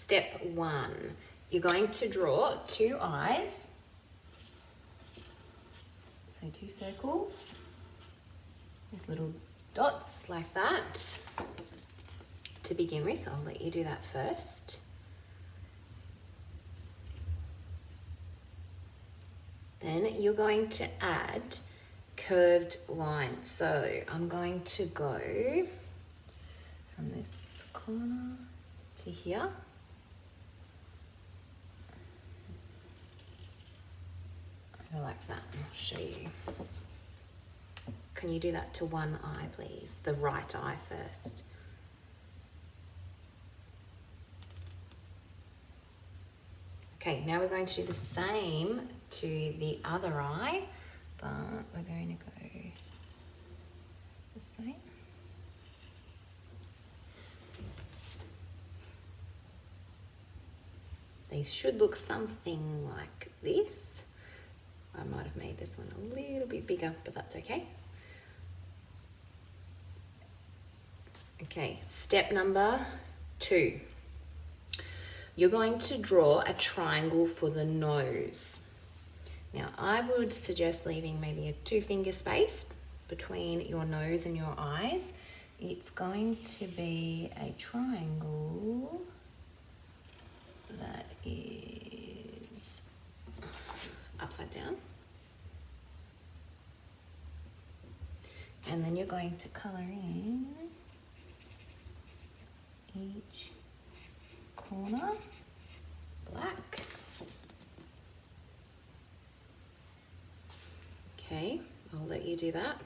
Step 1, you're going to draw 2 eyes. So 2 circles with little dots like that. To begin with, I'll let you do that first. Then you're going to add curved lines. So I'm going to go from this corner to here. I like that. I'll show you. Can you do that to one eye, please? The right eye first. Okay, now we're going to do the same to the other eye, but we're going to go this way. These should look something like this. I might have made this one a little bit bigger, but that's okay. Okay, step number 2. You're going to draw a triangle for the nose. Now, I would suggest leaving maybe a 2-finger space between your nose and your eyes. It's going to be a triangle that is upside down. And then you're going to colour in each corner black. Okay, I'll let you do that.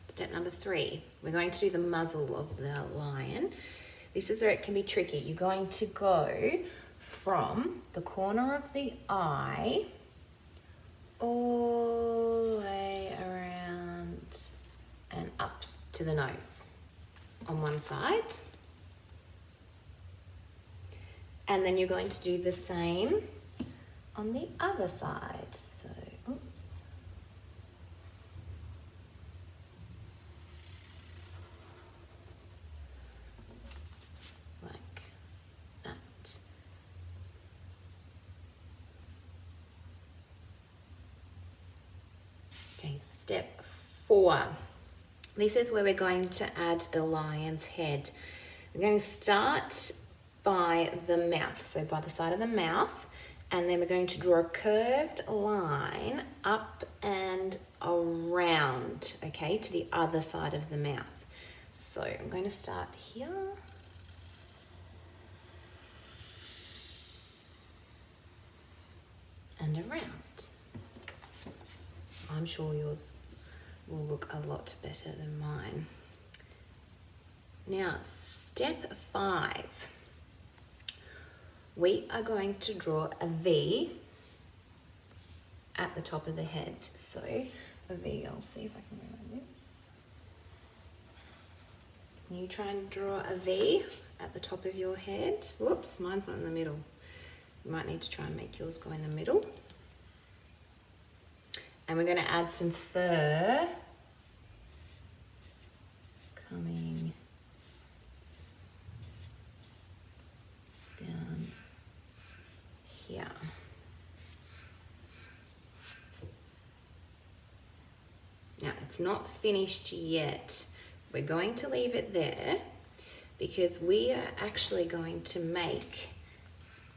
Step number 3, we're going to do the muzzle of the lion. This is where it can be tricky. You're going to go from the corner of the eye all the way around and up to the nose on one side. And then you're going to do the same on the other side. So, oops. Like that. Okay, step 4. This is where we're going to add the lion's head. We're going to start by the mouth, so by the side of the mouth, and then we're going to draw a curved line up and around, okay, to the other side of the mouth. So I'm going to start here. And around. I'm sure yours will look a lot better than mine. Now, step 5. We are going to draw a V at the top of the head. So, a V, I'll see if I can remember this. Can you try and draw a V at the top of your head? Whoops, mine's not in the middle. You might need to try and make yours go in the middle. And we're going to add some fur coming down here. Now, it's not finished yet. We're going to leave it there because we are actually going to make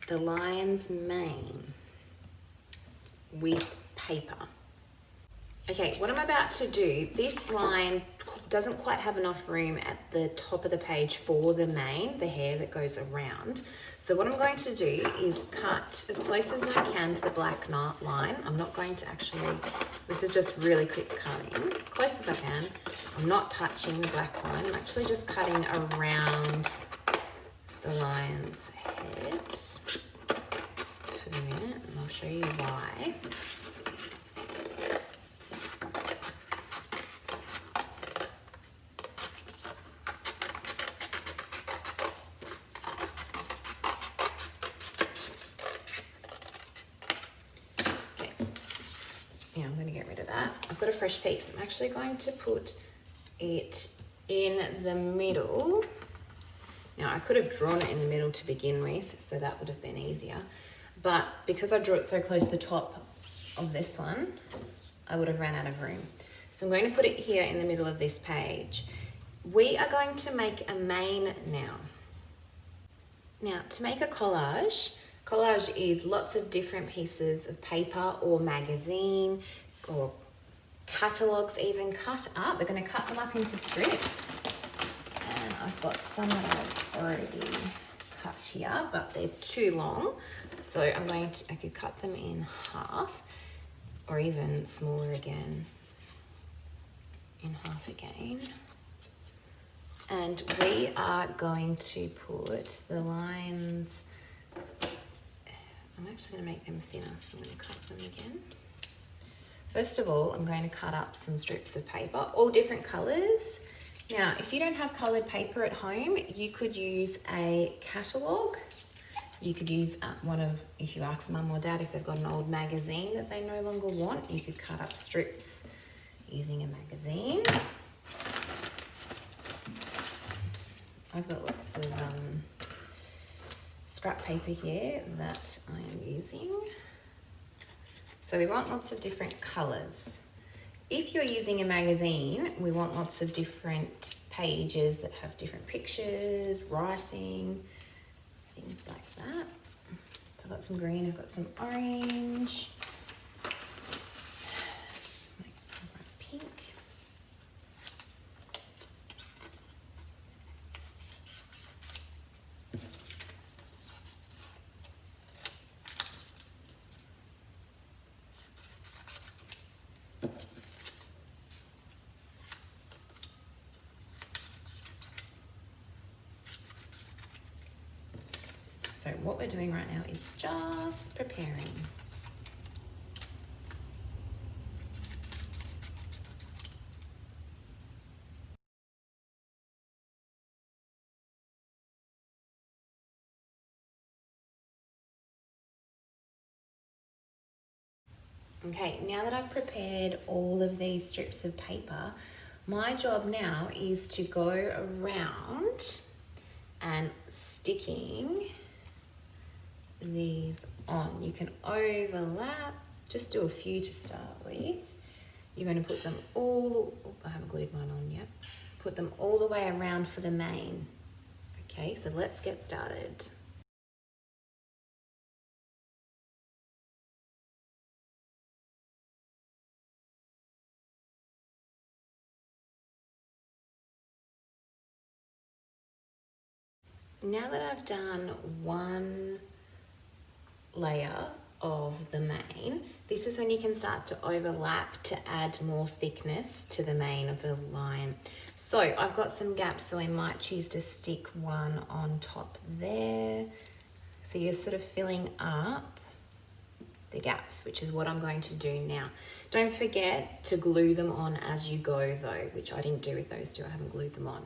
the lion's mane with paper. Okay, what I'm about to do, this line doesn't quite have enough room at the top of the page for the mane, the hair that goes around. So what I'm going to do is cut as close as I can to the black line. I'm not going to actually, this is just really quick cutting, close as I can. I'm not touching the black line, I'm actually just cutting around the lion's head for the minute, and I'll show you why. got a fresh piece. I'm actually going to put it in the middle. Now I could have drawn it in the middle to begin with, so that would have been easier. But because I drew it so close to the top of this one, I would have ran out of room. So I'm going to put it here in the middle of this page. We are going to make a mane now. Now, to make a collage is lots of different pieces of paper or magazine or catalogues even cut up. We're going to cut them up into strips. And I've got some that I've already cut here, but they're too long. So I could cut them in half or even smaller again, in half again. And we are going to put the lines, I'm actually going to make them thinner, so I'm going to cut them again. First of all, I'm going to cut up some strips of paper, all different colours. Now, if you don't have coloured paper at home, you could use a catalogue. You could use if you ask mum or dad if they've got an old magazine that they no longer want, you could cut up strips using a magazine. I've got lots of scrap paper here that I am using. So we want lots of different colours. If you're using a magazine, we want lots of different pages that have different pictures, writing, things like that. So I've got some green, I've got some orange, make some bright pink. So what we're doing right now is just preparing. Okay, now that I've prepared all of these strips of paper, my job now is to go around and sticking these on. You can overlap, just do a few to start with. You're going to put them all, I haven't glued mine on yet, put them all the way around for the mane. Okay, so let's get started. Now that I've done one layer of the mane, this is when you can start to overlap to add more thickness to the mane of the lion. So I've got some gaps, so I might choose to stick one on top there. So you're sort of filling up the gaps, which is what I'm going to do now. Don't forget to glue them on as you go though, which I didn't do with those two, I haven't glued them on.